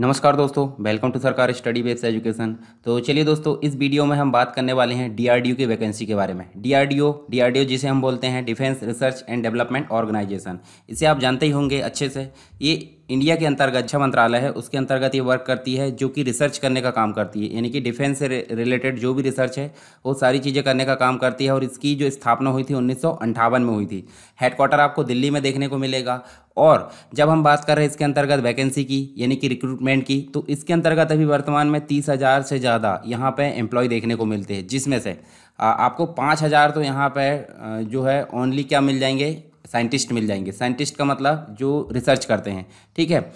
नमस्कार दोस्तों, welcome to सरकार स्टडी बेस्ड एजुकेशन। तो चलिए दोस्तों, इस वीडियो में हम बात करने वाले हैं डीआरडीओ की वैकेंसी के बारे में। डीआरडीओ जिसे हम बोलते हैं defence research and development organisation. इसे आप जानते ही होंगे अच्छे से। ये इंडिया के अंतर्गत रक्षा मंत्रालय है, उसके अंतर्गत ये वर्क करती है, जो कि रिसर्च करने का काम करती है। यानी कि डिफेंस से रिलेटेड जो भी रिसर्च है वो सारी चीज़ें करने का काम करती है। और इसकी जो स्थापना हुई थी 1958 में हुई थी। हेडक्वार्टर आपको दिल्ली में देखने को मिलेगा। और जब हम बात कर रहे हैं इसके अंतर्गत वैकेंसी की, यानी कि रिक्रूटमेंट की, तो इसके अंतर्गत अभी वर्तमान में 30,000 से ज़्यादा यहाँ पे एम्प्लॉय देखने को मिलते हैं, जिसमें से आपको 5,000 तो यहाँ पे जो है ओनली क्या मिल जाएंगे, साइंटिस्ट मिल जाएंगे। साइंटिस्ट का मतलब जो रिसर्च करते हैं, ठीक है।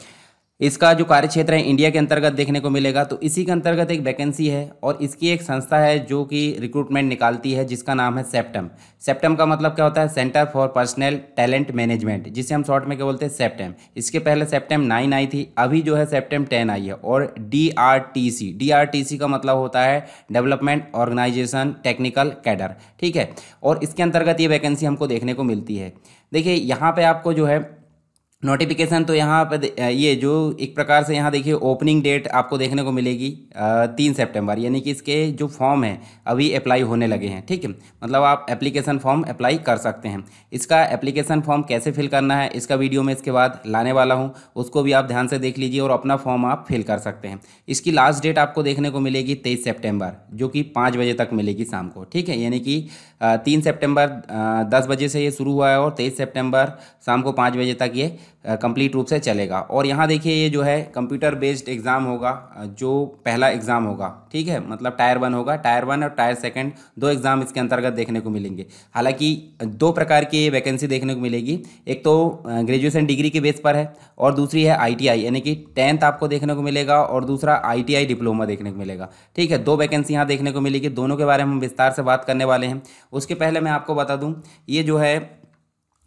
इसका जो कार्यक्षेत्र है इंडिया के अंतर्गत देखने को मिलेगा। तो इसी के अंतर्गत एक वैकेंसी है और इसकी एक संस्था है जो कि रिक्रूटमेंट निकालती है, जिसका नाम है सेप्टम। सेप्टम का मतलब क्या होता है? Centre for personal talent management, जिसे हम शॉर्ट में क्या बोलते हैं, सेप्टम। इसके पहले सेप्टम 9 आई थी, अभी जो है सेप्टम 10 आई है। और डीआरटीसी का मतलब होता है डेवलपमेंट ऑर्गेनाइजेशन टेक्निकल कैडर, ठीक है। और इसके अंतर्गत ये वैकेंसी हमको देखने को मिलती है। देखिए यहाँ पे आपको जो है नोटिफिकेशन, तो यहाँ पे ये जो एक प्रकार से यहाँ देखिए ओपनिंग डेट आपको देखने को मिलेगी 3 सितंबर, यानी कि इसके जो फॉर्म है अभी अप्लाई होने लगे हैं, ठीक है। मतलब आप एप्लीकेशन फॉर्म अप्लाई कर सकते हैं। इसका एप्लीकेशन फॉर्म कैसे फिल करना है, इसका वीडियो मैं इसके बाद लाने वाला हूँ, उसको भी आप ध्यान से देख लीजिए और अपना फॉर्म आप फिल कर सकते हैं। इसकी लास्ट डेट आपको देखने को मिलेगी 23 सितंबर, जो कि 5 बजे तक मिलेगी शाम को, ठीक है। यानी कि 3 सितंबर 10 बजे से ये शुरू हुआ है और 23 सितंबर शाम को 5 बजे तक ये कंप्लीट रूप से चलेगा। और यहाँ देखिए ये जो है कंप्यूटर बेस्ड एग्ज़ाम होगा, जो पहला एग्ज़ाम होगा, ठीक है। मतलब टायर 1 होगा, टायर 1 और टायर 2 दो एग्ज़ाम इसके अंतर्गत देखने को मिलेंगे। हालांकि दो प्रकार की ये वैकेंसी देखने को मिलेगी, एक तो ग्रेजुएशन डिग्री के बेस पर है और दूसरी है आईटीआई, यानी कि 10th आपको देखने को मिलेगा और दूसरा आईटीआई डिप्लोमा देखने को मिलेगा, ठीक है। दो वैकेंसी यहाँ देखने को मिलेगी, दोनों के बारे में हम विस्तार से बात करने वाले हैं। उसके पहले मैं आपको बता दूँ, ये जो है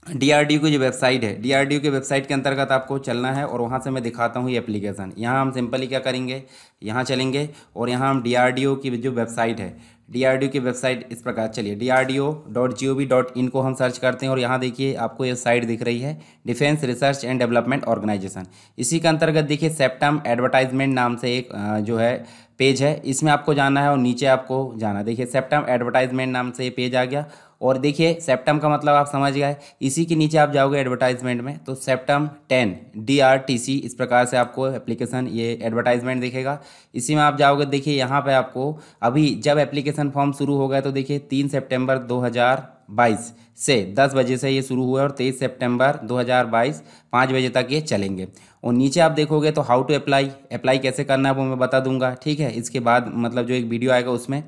डीआरडीओ की जो वेबसाइट है, डीआरडीओ के वेबसाइट के अंतर्गत आपको चलना है और वहाँ से मैं दिखाता हूँ ये एप्लीकेशन। यहाँ हम सिंपली क्या करेंगे, यहाँ चलेंगे और यहाँ हम डीआरडीओ की जो वेबसाइट है, डीआरडीओ की वेबसाइट इस प्रकार, चलिए DRDO.gov.in को हम सर्च करते हैं और यहाँ देखिए आपको ये साइट दिख रही है, defence research and development organisation. इसी के अंतर्गत देखिए सेप्टम एडवर्टाइजमेंट नाम से एक जो है पेज है, इसमें आपको जाना है और नीचे आपको जाना, देखिए सेप्टम एडवर्टाइजमेंट नाम से ये पेज आ गया। और देखिए सेप्टम का मतलब आप समझ गए, इसी के नीचे आप जाओगे एडवर्टाइजमेंट में तो सेप्टम 10 DRTC इस प्रकार से आपको एप्लीकेशन ये एडवर्टाइजमेंट दिखेगा। इसी में आप जाओगे, देखिए यहाँ पे आपको अभी जब एप्लीकेशन फॉर्म शुरू हो गया तो देखिए 3 सितंबर 2022 से 10 बजे से ये शुरू हुआ और 23 सितंबर 2022 5 बजे तक ये चलेंगे। और नीचे आप देखोगे तो हाउ टू अप्लाई कैसे करना है वो मैं बता दूंगा, ठीक है। इसके बाद मतलब जो एक वीडियो आएगा उसमें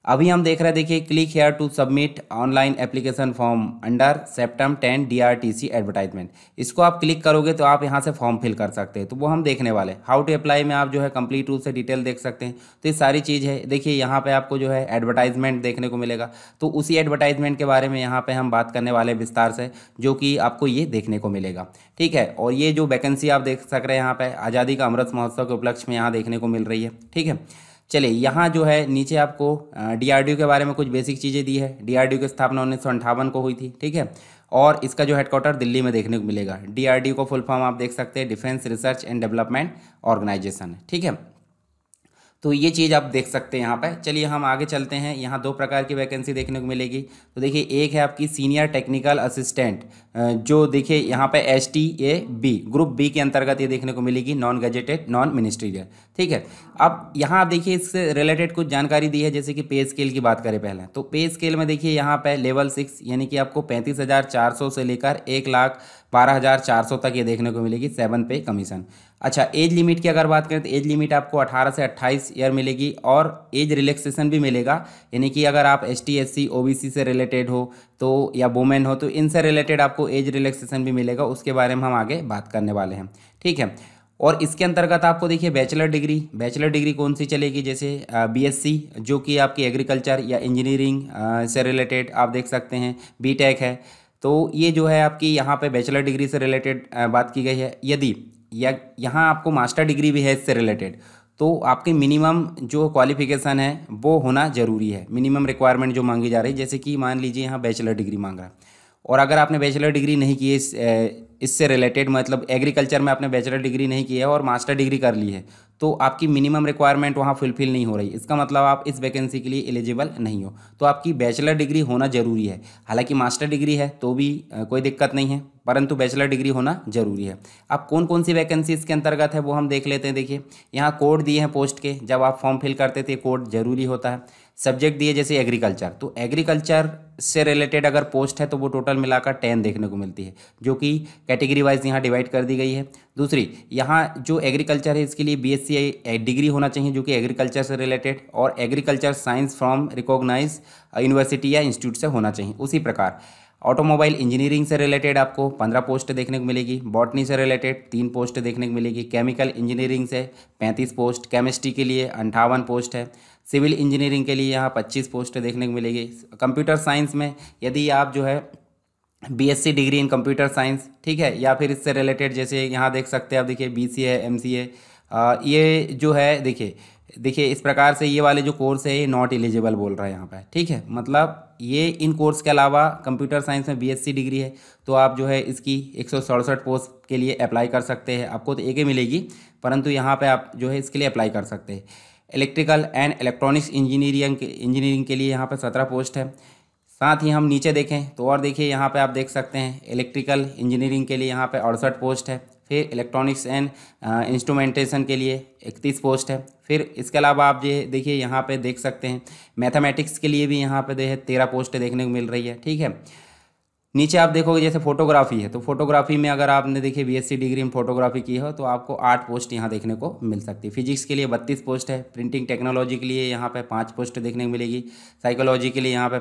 अभी हम देख रहे हैं, देखिए click here to submit online application form under CEPTAM 10 DRTC advertisement. इसको आप क्लिक करोगे तो आप यहाँ से फॉर्म फिल कर सकते हैं, तो वो हम देखने वाले। हाउ टू अप्लाई में आप जो है कंप्लीट रूप से डिटेल देख सकते हैं। तो ये सारी चीज़ है, देखिए यहाँ पे आपको जो है एडवर्टाइजमेंट देखने को मिलेगा, तो उसी एडवर्टाइजमेंट के बारे में यहाँ पे हम बात करने वाले विस्तार से, जो कि आपको ये देखने को मिलेगा, ठीक है। और ये जो वैकेंसी आप देख सक रहे हैं यहाँ पे आज़ादी का अमृत महोत्सव के उपलक्ष्य में यहाँ देखने को मिल रही है, ठीक है। चलिए यहाँ जो है नीचे आपको डीआरडीओ के बारे में कुछ बेसिक चीज़ें दी है। डीआरडीओ की स्थापना 1958 को हुई थी, ठीक है। और इसका जो हेडक्वार्टर दिल्ली में देखने को मिलेगा। डीआरडीओ को फुल फॉर्म आप देख सकते हैं, defence research and development organisation, ठीक है। तो ये चीज़ आप देख सकते हैं यहाँ पे। चलिए हम आगे चलते हैं। यहाँ दो प्रकार की वैकेंसी देखने को मिलेगी। तो देखिए एक है आपकी सीनियर टेक्निकल असिस्टेंट, जो देखिए यहाँ पे STAB ग्रुप बी के अंतर्गत ये देखने को मिलेगी, नॉन गजेटेड नॉन मिनिस्ट्रियल, ठीक है। अब यहाँ आप देखिए इससे रिलेटेड कुछ जानकारी दी है, जैसे कि पे स्केल की बात करें पहले, तो पे स्केल में देखिए यहाँ पे लेवल 6 यानी कि आपको 35,400 से लेकर 1,12,400 तक ये देखने को मिलेगी 7 पे कमीशन। अच्छा, एज लिमिट की अगर बात करें तो एज लिमिट आपको 18 से 28 ईयर मिलेगी और एज रिलैक्सेशन भी मिलेगा, यानी कि अगर आप ST SC OBC से रिलेटेड हो तो या वुमेन हो तो इनसे रिलेटेड आपको एज रिलैक्सेशन भी मिलेगा, उसके बारे में हम आगे बात करने वाले हैं, ठीक है। और इसके अंतर्गत आपको देखिए बैचलर डिग्री कौन सी चलेगी, जैसे BSc जो कि आपकी एग्रीकल्चर या इंजीनियरिंग से रिलेटेड आप देख सकते हैं, BTech है। तो ये जो है आपकी यहाँ पे बैचलर डिग्री से रिलेटेड बात की गई है। यदि या यहाँ आपको मास्टर डिग्री भी है इससे रिलेटेड, तो आपकी मिनिमम जो क्वालिफिकेशन है वो होना ज़रूरी है। मिनिमम रिक्वायरमेंट जो मांगी जा रही है, जैसे कि मान लीजिए यहाँ बैचलर डिग्री मांग रहा है और अगर आपने बैचलर डिग्री नहीं की है इससे रिलेटेड, मतलब एग्रीकल्चर में आपने बैचलर डिग्री नहीं की है और मास्टर डिग्री कर ली है, तो आपकी मिनिमम रिक्वायरमेंट वहाँ फुलफिल नहीं हो रही, इसका मतलब आप इस वैकेंसी के लिए एलिजिबल नहीं हो। तो आपकी बैचलर डिग्री होना जरूरी है। हालांकि मास्टर डिग्री है तो भी कोई दिक्कत नहीं है, परंतु बैचलर डिग्री होना जरूरी है। अब कौन कौन सी वैकेंसी इसके अंतर्गत है वो हम देख लेते हैं। देखिए यहाँ कोड दिए हैं पोस्ट के, जब आप फॉर्म फिल करते थे कोड जरूरी होता है। सब्जेक्ट दिए जैसे एग्रीकल्चर, तो एग्रीकल्चर से रिलेटेड अगर पोस्ट है तो वो टोटल मिलाकर 10 देखने को मिलती है, जो कि कैटेगरी वाइज यहाँ डिवाइड कर दी गई है। दूसरी, यहाँ जो एग्रीकल्चर है इसके लिए बीएससी डिग्री होना चाहिए जो कि एग्रीकल्चर से रिलेटेड, और agriculture science from recognise university या इंस्टीट्यूट से होना चाहिए। उसी प्रकार ऑटोमोबाइल इंजीनियरिंग से रिलेटेड आपको 15 पोस्ट देखने को मिलेगी, बॉटनी से रिलेटेड 3 पोस्ट देखने को मिलेगी, केमिकल इंजीनियरिंग से 35 पोस्ट, केमिस्ट्री के लिए 58 पोस्ट है, सिविल इंजीनियरिंग के लिए यहाँ 25 पोस्ट देखने को मिलेगी। कंप्यूटर साइंस में यदि आप जो है BSc degree in computer science, ठीक है, या फिर इससे रिलेटेड जैसे यहाँ देख सकते हैं आप, देखिए बीसीए, एमसीए, ये जो है देखिए इस प्रकार से ये वाले जो कोर्स है ये नॉट एलिजिबल बोल रहा है यहाँ पे, ठीक है। मतलब ये इन कोर्स के अलावा कंप्यूटर साइंस में बीएससी डिग्री है तो आप जो है इसकी 167 पोस्ट के लिए अप्लाई कर सकते हैं। आपको तो एक ही मिलेगी, परंतु यहाँ पे आप जो है इसके लिए अप्लाई कर सकते हैं। इलेक्ट्रिकल एंड इलेक्ट्रॉनिक्स इंजीनियरिंग के लिए यहाँ पे 17 पोस्ट है। साथ ही हम नीचे देखें तो और देखिए यहाँ पे आप देख सकते हैं इलेक्ट्रिकल इंजीनियरिंग के लिए यहाँ पे 68 पोस्ट है। फिर इलेक्ट्रॉनिक्स एंड इंस्ट्रूमेंटेशन के लिए 31 पोस्ट है। फिर इसके अलावा आप ये देखिए यहाँ पे देख सकते हैं मैथमेटिक्स के लिए भी यहाँ पे 13 पोस्ट देखने को मिल रही है, ठीक है। नीचे आप देखोगे जैसे फोटोग्राफी है, तो फोटोग्राफी में अगर आपने देखिए बीएससी डिग्री में फोटोग्राफी की हो तो आपको 8 पोस्ट यहाँ देखने को मिल सकती है। फिजिक्स के लिए 32 पोस्ट है। प्रिंटिंग टेक्नोलॉजी के लिए यहाँ पे 5 पोस्ट देखने को मिलेगी। साइकोलॉजी के लिए यहाँ पे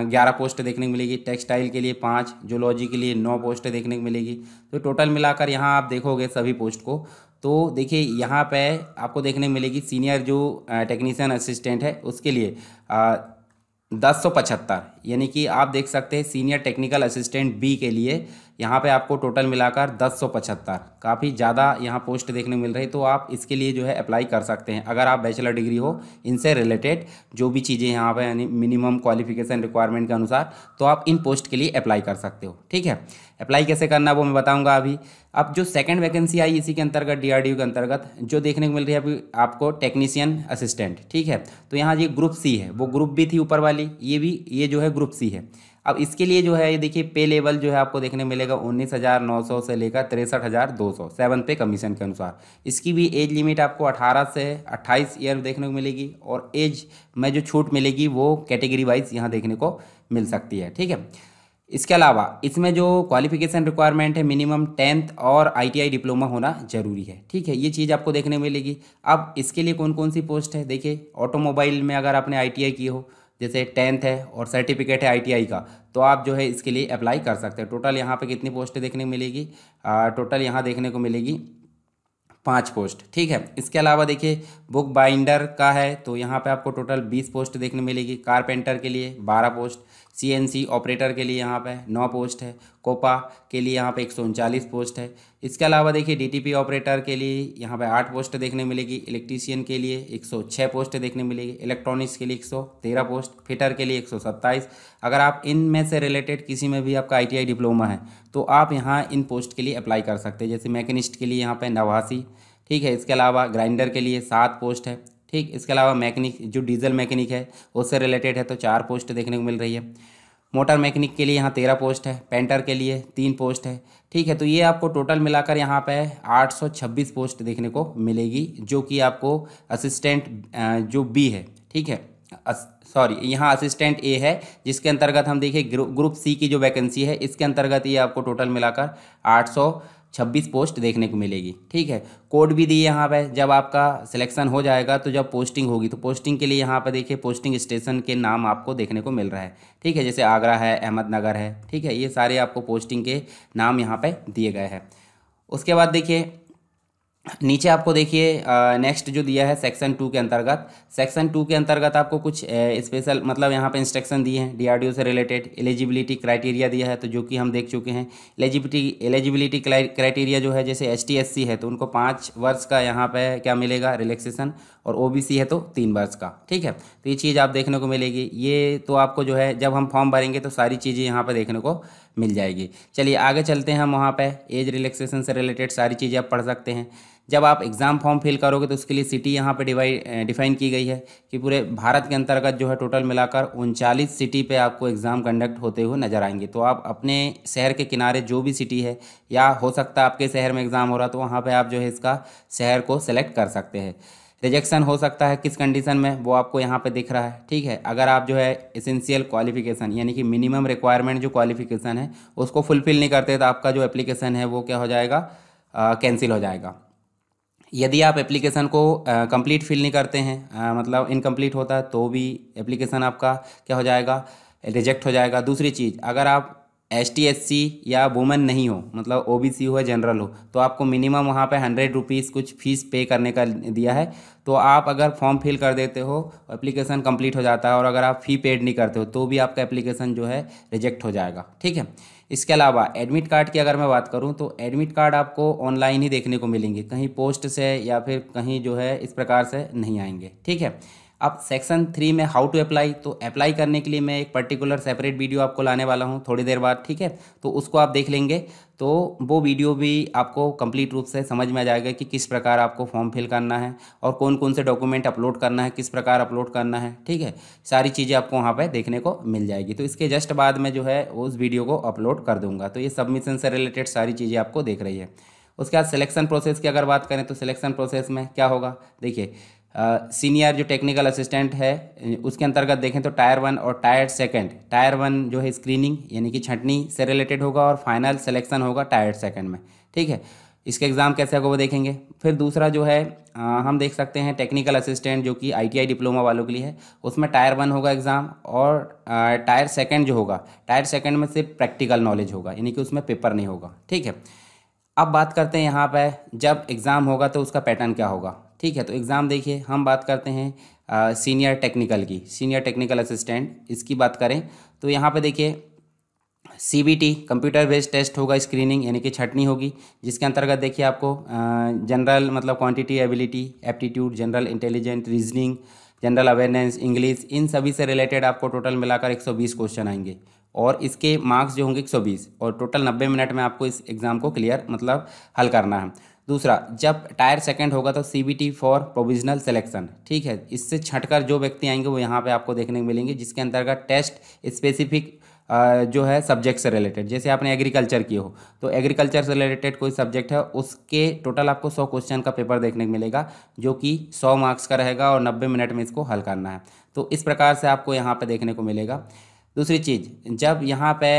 11 पोस्ट देखने को मिलेगी। टेक्सटाइल के लिए 5, जूलॉजी के लिए 9 पोस्ट देखने को मिलेगी। तो टोटल मिलाकर यहाँ आप देखोगे सभी पोस्ट को, तो देखिए यहाँ पे आपको देखने को मिलेगी सीनियर जो टेक्नीशियन असिस्टेंट है उसके लिए 1075, यानी कि आप देख सकते हैं सीनियर टेक्निकल असिस्टेंट बी के लिए यहाँ पे आपको टोटल मिलाकर 1075, काफ़ी ज़्यादा यहाँ पोस्ट देखने को मिल रही है। तो आप इसके लिए जो है अप्लाई कर सकते हैं अगर आप बैचलर डिग्री हो इनसे रिलेटेड जो भी चीज़ें यहाँ पे यानी मिनिमम क्वालिफिकेशन रिक्वायरमेंट के अनुसार, तो आप इन पोस्ट के लिए अप्लाई कर सकते हो, ठीक है। अप्लाई कैसे करना वो मैं बताऊँगा अभी। अब जो सेकेंड वैकेंसी आई इसी के अंतर्गत डीआरडीओ के अंतर्गत जो देखने को मिल रही है अभी आपको टेक्नीशियन असिस्टेंट, ठीक है। तो यहाँ ये ग्रुप सी है, वो ग्रुप बी थी ऊपर वाली, ये जो है ग्रुप सी है। अब इसके लिए जो है ये देखिए पे लेवल जो है आपको देखने मिलेगा 19,900 से लेकर 63,200 7 पे कमीशन के अनुसार। इसकी भी एज लिमिट आपको 18 से 28 ईयर देखने को मिलेगी, और एज में जो छूट मिलेगी वो कैटेगरी वाइज यहाँ देखने को मिल सकती है, ठीक है। इसके अलावा इसमें जो क्वालिफिकेशन रिक्वायरमेंट है मिनिमम 10th और आईटीआई डिप्लोमा होना जरूरी है, ठीक है। ये चीज़ आपको देखने मिलेगी। अब इसके लिए कौन कौन सी पोस्ट है, देखिए ऑटोमोबाइल में अगर आपने आईटीआई की हो, जैसे 10th है और सर्टिफिकेट है आईटीआई का, तो आप जो है इसके लिए अप्लाई कर सकते हैं। टोटल यहाँ पे कितनी पोस्ट देखने को मिलेगी, टोटल यहाँ देखने को मिलेगी 5 पोस्ट, ठीक है। इसके अलावा देखिए बुक बाइंडर का है तो यहाँ पे आपको टोटल 20 पोस्ट देखने मिलेगी। कारपेंटर के लिए 12 पोस्ट, सीएनसी ऑपरेटर के लिए यहाँ पे 9 पोस्ट है, कोपा के लिए यहाँ पे 139 पोस्ट है। इसके अलावा देखिए डीटीपी ऑपरेटर के लिए यहाँ पे 8 पोस्ट देखने मिलेगी। इलेक्ट्रीशियन के लिए 106 पोस्ट देखने मिलेगी। इलेक्ट्रॉनिक्स के लिए 113 पोस्ट, फिटर के लिए 127। अगर आप इनमें से रिलेटेड किसी में भी आपका आईटीआई डिप्लोमा है तो आप यहाँ इन पोस्ट के लिए अप्लाई कर सकते हैं। जैसे मैकेनिस्ट के लिए यहाँ पे 89, ठीक है। इसके अलावा ग्राइंडर के लिए 7 पोस्ट है, ठीक। इसके अलावा मैकेनिक जो डीजल मैकेनिक है उससे रिलेटेड है तो 4 पोस्ट देखने को मिल रही है। मोटर मैकेनिक के लिए यहाँ 13 पोस्ट है। पेंटर के लिए 3 पोस्ट है, ठीक है। तो ये आपको टोटल मिलाकर यहाँ पे 826 पोस्ट देखने को मिलेगी, जो कि आपको असिस्टेंट जो बी है, ठीक है, सॉरी यहाँ असिस्टेंट ए है, जिसके अंतर्गत हम देखिए ग्रुप सी की जो वैकेंसी है इसके अंतर्गत ये आपको टोटल मिलाकर 826 पोस्ट देखने को मिलेगी, ठीक है। कोड भी दिए यहाँ पे, जब आपका सिलेक्शन हो जाएगा तो जब पोस्टिंग होगी तो पोस्टिंग के लिए यहाँ पे देखिए पोस्टिंग स्टेशन के नाम आपको देखने को मिल रहा है, ठीक है। जैसे आगरा है, अहमदनगर है, ठीक है, ये सारे आपको पोस्टिंग के नाम यहाँ पे दिए गए हैं। उसके बाद देखिए नीचे आपको देखिए नेक्स्ट जो दिया है सेक्शन 2 के अंतर्गत, सेक्शन 2 के अंतर्गत आपको कुछ स्पेशल मतलब यहाँ पे इंस्ट्रक्शन दिए हैं डीआरडीओ से रिलेटेड। एलिजिबिलिटी क्राइटेरिया दिया है तो जो कि हम देख चुके हैं। एलिजिबिलिटी क्राइटेरिया जो है, जैसे एसटी एससी है तो उनको 5 वर्ष का यहाँ पे क्या मिलेगा, रिलैक्सेशन, और ओबीसी है तो 3 वर्ष का। ठीक है, तो ये चीज़ आप देखने को मिलेगी। ये तो आपको जो है जब हम फॉर्म भरेंगे तो सारी चीज़ें यहाँ पर देखने को मिल जाएगी। चलिए आगे चलते हैं हम। वहाँ पे एज रिलैक्सेशन से रिलेटेड सारी चीज़ें आप पढ़ सकते हैं। जब आप एग्ज़ाम फॉर्म फिल करोगे तो उसके लिए सिटी यहाँ पे डिफाइन की गई है कि पूरे भारत के अंतर्गत जो है टोटल मिलाकर 39 सिटी पे आपको एग्ज़ाम कंडक्ट होते हुए नज़र आएंगे। तो आप अपने शहर के किनारे जो भी सिटी है, या हो सकता है आपके शहर में एग्ज़ाम हो रहा तो वहाँ पे आप जो है इसका शहर को सेलेक्ट कर सकते हैं। रिजेक्शन हो सकता है किस कंडीशन में, वो आपको यहाँ पे दिख रहा है। ठीक है, अगर आप जो है एसेंशियल क्वालिफिकेशन यानी कि मिनिमम रिक्वायरमेंट जो क्वालिफिकेशन है उसको फुलफिल नहीं करते तो आपका जो एप्लीकेशन है वो क्या हो जाएगा, कैंसिल हो जाएगा। यदि आप एप्लीकेशन को कंप्लीट फिल नहीं करते हैं, मतलब इनकम्प्लीट होता है, तो भी एप्लीकेशन आपका क्या हो जाएगा, रिजेक्ट हो जाएगा। दूसरी चीज़, अगर आप एसटी एससी या वुमेन नहीं हो, मतलब ओबीसी हो या जनरल हो, तो आपको मिनिमम वहाँ पे 100 रुपीज़ कुछ फीस पे करने का दिया है। तो आप अगर फॉर्म फिल कर देते हो, एप्लीकेशन कंप्लीट हो जाता है, और अगर आप फ़ी पेड नहीं करते हो तो भी आपका एप्लीकेशन जो है रिजेक्ट हो जाएगा। ठीक है, इसके अलावा एडमिट कार्ड की अगर मैं बात करूं तो एडमिट कार्ड आपको ऑनलाइन ही देखने को मिलेंगे, कहीं पोस्ट से या फिर कहीं जो है इस प्रकार से नहीं आएंगे। ठीक है, अब सेक्शन 3 में हाउ टू अप्लाई, तो अप्लाई करने के लिए मैं एक पर्टिकुलर सेपरेट वीडियो आपको लाने वाला हूं थोड़ी देर बाद। ठीक है, तो उसको आप देख लेंगे तो वो वीडियो भी आपको कंप्लीट रूप से समझ में आ जाएगा कि किस प्रकार आपको फॉर्म फिल करना है और कौन कौन से डॉक्यूमेंट अपलोड करना है, किस प्रकार अपलोड करना है। ठीक है, सारी चीज़ें आपको वहाँ पर देखने को मिल जाएगी। तो इसके जस्ट बाद में जो है उस वीडियो को अपलोड कर दूँगा। तो ये सबमिशन से रिलेटेड सारी चीज़ें आपको देख रही है। उसके बाद सिलेक्शन प्रोसेस की अगर बात करें तो सिलेक्शन प्रोसेस में क्या होगा, देखिए सीनियर जो टेक्निकल असिस्टेंट है उसके अंतर्गत देखें तो टायर 1 और टायर 2। टायर 1 जो है स्क्रीनिंग यानी कि छंटनी से रिलेटेड होगा, और फाइनल सिलेक्शन होगा टायर 2 में। ठीक है, इसके एग्ज़ाम कैसे होगा वो देखेंगे। फिर दूसरा जो है हम देख सकते हैं टेक्निकल असिस्टेंट जो कि आईटीआई डिप्लोमा वालों के लिए है, उसमें टायर 1 होगा एग्ज़ाम, और टायर 2 जो होगा, टायर 2 में सिर्फ प्रैक्टिकल नॉलेज होगा, यानी कि उसमें पेपर नहीं होगा। ठीक है, अब बात करते हैं यहाँ पे जब एग्ज़ाम होगा तो उसका पैटर्न क्या होगा। ठीक है, तो एग्ज़ाम देखिए हम बात करते हैं सीनियर टेक्निकल की, सीनियर टेक्निकल असिस्टेंट, इसकी बात करें तो यहाँ पे देखिए सीबीटी कंप्यूटर बेस्ड टेस्ट होगा, स्क्रीनिंग यानी कि छटनी होगी, जिसके अंतर्गत देखिए आपको जनरल मतलब quantity ability, aptitude, general intelligent, reasoning, general awareness, English, इन सभी से रिलेटेड आपको टोटल मिलाकर 120 क्वेश्चन आएंगे, और इसके मार्क्स जो होंगे 120, और टोटल 90 मिनट में आपको इस एग्ज़ाम को क्लियर मतलब हल करना है। दूसरा, जब टायर 2 होगा तो सीबीटी फॉर प्रोविजनल सिलेक्शन। ठीक है, इससे छटकर जो व्यक्ति आएंगे वो यहाँ पे आपको देखने को मिलेंगे, जिसके अंतर्गत टेस्ट स्पेसिफिक जो है सब्जेक्ट से रिलेटेड, जैसे आपने एग्रीकल्चर की हो तो एग्रीकल्चर से रिलेटेड कोई सब्जेक्ट है उसके टोटल आपको 100 क्वेश्चन का पेपर देखने को मिलेगा, जो कि 100 मार्क्स का रहेगा और 90 मिनट में इसको हल करना है। तो इस प्रकार से आपको यहाँ पे देखने को मिलेगा। दूसरी चीज़, जब यहाँ पे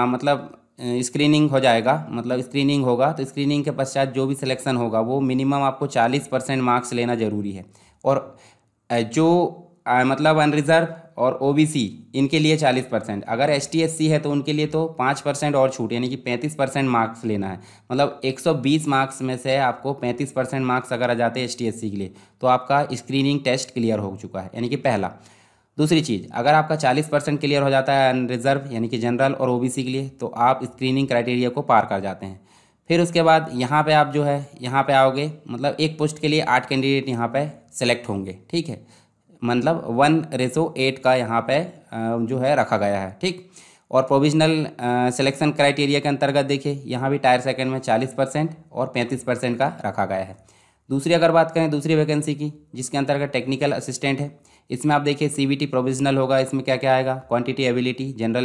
मतलब स्क्रीनिंग हो जाएगा, मतलब स्क्रीनिंग होगा तो स्क्रीनिंग के पश्चात जो भी सिलेक्शन होगा वो मिनिमम आपको 40% मार्क्स लेना ज़रूरी है, और जो मतलब अनरिजर्व और ओबीसी इनके लिए 40%, अगर एसटी एससी है तो उनके लिए तो 5% और छूट, यानी कि 35% मार्क्स लेना है। मतलब 120 मार्क्स में से आपको 35% मार्क्स अगर आ जाते हैं एसटी एससी के लिए तो आपका स्क्रीनिंग टेस्ट क्लियर हो चुका है, यानी कि पहला। दूसरी चीज़, अगर आपका 40% क्लियर हो जाता है अनरिजर्व यानी कि जनरल और ओबीसी के लिए तो आप स्क्रीनिंग क्राइटेरिया को पार कर जाते हैं। फिर उसके बाद यहाँ पे आप जो है यहाँ पे आओगे, मतलब एक पोस्ट के लिए 8 कैंडिडेट यहाँ पे सेलेक्ट होंगे। ठीक है, मतलब 1:8 का यहाँ पे जो है रखा गया है। ठीक, और प्रोविजनल सिलेक्शन क्राइटेरिया के अंतर्गत देखिए यहाँ भी टायर 2 में 40% और 35% का रखा गया है। दूसरी अगर बात करें दूसरी वैकेंसी की, जिसके अंतर्गत टेक्निकल असिस्टेंट है, इसमें आप देखिए सीबीटी प्रोविजनल होगा, इसमें क्या क्या आएगा, quantity ability, general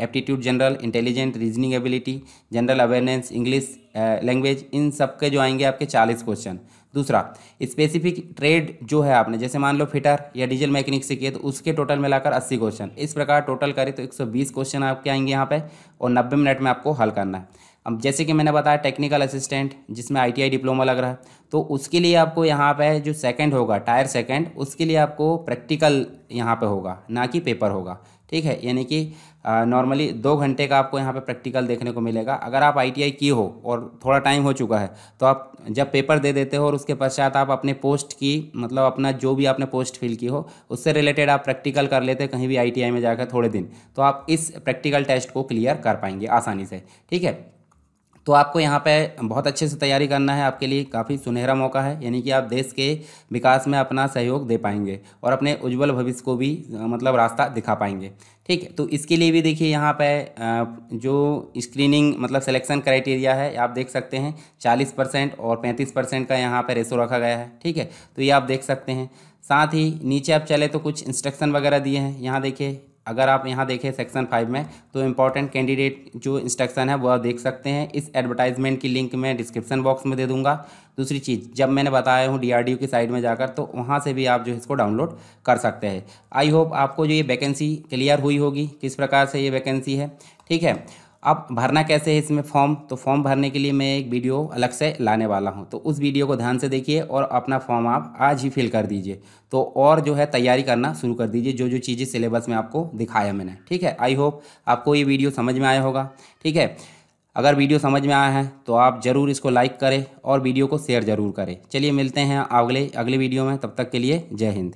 aptitude, general intelligent, reasoning ability, general awareness, English language, इन सब के जो आएंगे आपके 40 क्वेश्चन। दूसरा, स्पेसिफिक ट्रेड जो है आपने जैसे मान लो फिटर या डीजल मैकेनिक से किए तो उसके टोटल मिलाकर 80 क्वेश्चन। इस प्रकार टोटल करें तो 120 क्वेश्चन आपके आएंगे यहाँ पे, और 90 मिनट में आपको हल करना है। अब जैसे कि मैंने बताया टेक्निकल असिस्टेंट जिसमें ITI डिप्लोमा लग रहा है, तो उसके लिए आपको यहाँ पे जो सेकंड होगा टायर सेकंड, उसके लिए आपको प्रैक्टिकल यहाँ पे होगा, ना कि पेपर होगा। ठीक है, यानी कि नॉर्मली 2 घंटे का आपको यहाँ पे प्रैक्टिकल देखने को मिलेगा। अगर आप ITI की हो और थोड़ा टाइम हो चुका है तो आप जब पेपर दे देते हो और उसके पश्चात आप अपने पोस्ट की मतलब अपना जो भी आपने पोस्ट फिल की हो उससे रिलेटेड आप प्रैक्टिकल कर लेते कहीं भी ITI में जाकर थोड़े दिन, तो आप इस प्रैक्टिकल टेस्ट को क्लियर कर पाएंगे आसानी से। ठीक है, तो आपको यहाँ पे बहुत अच्छे से तैयारी करना है, आपके लिए काफ़ी सुनहरा मौका है, यानी कि आप देश के विकास में अपना सहयोग दे पाएंगे और अपने उज्जवल भविष्य को भी मतलब रास्ता दिखा पाएंगे। ठीक है, तो इसके लिए भी देखिए यहाँ पे जो स्क्रीनिंग मतलब सिलेक्शन क्राइटेरिया है आप देख सकते हैं 40% और 35% का यहाँ पे रेशो रखा गया है। ठीक है, तो ये आप देख सकते हैं। साथ ही नीचे आप चले तो कुछ इंस्ट्रक्शन वगैरह दिए हैं। यहाँ देखिए, अगर आप यहाँ देखें सेक्शन 5 में तो इम्पॉर्टेंट कैंडिडेट जो इंस्ट्रक्शन है वो आप देख सकते हैं। इस एडवर्टाइजमेंट की लिंक मैं डिस्क्रिप्शन बॉक्स में दे दूंगा। दूसरी चीज़, जब मैंने बताया हूँ DRDO की साइट में जाकर तो वहाँ से भी आप जो है इसको डाउनलोड कर सकते हैं। आई होप आपको जो ये वैकेंसी क्लियर हुई होगी, किस प्रकार से ये वैकेंसी है। ठीक है, अब भरना कैसे है इसमें फॉर्म, तो फॉर्म भरने के लिए मैं एक वीडियो अलग से लाने वाला हूं, तो उस वीडियो को ध्यान से देखिए और अपना फॉर्म आप आज ही फिल कर दीजिए। तो और जो है तैयारी करना शुरू कर दीजिए जो जो चीज़ें सिलेबस में आपको दिखाया मैंने। ठीक है, आई होप आपको ये वीडियो समझ में आया होगा। ठीक है, अगर वीडियो समझ में आया है तो आप ज़रूर इसको लाइक करें और वीडियो को शेयर ज़रूर करें। चलिए मिलते हैं अगले वीडियो में, तब तक के लिए जय हिंद।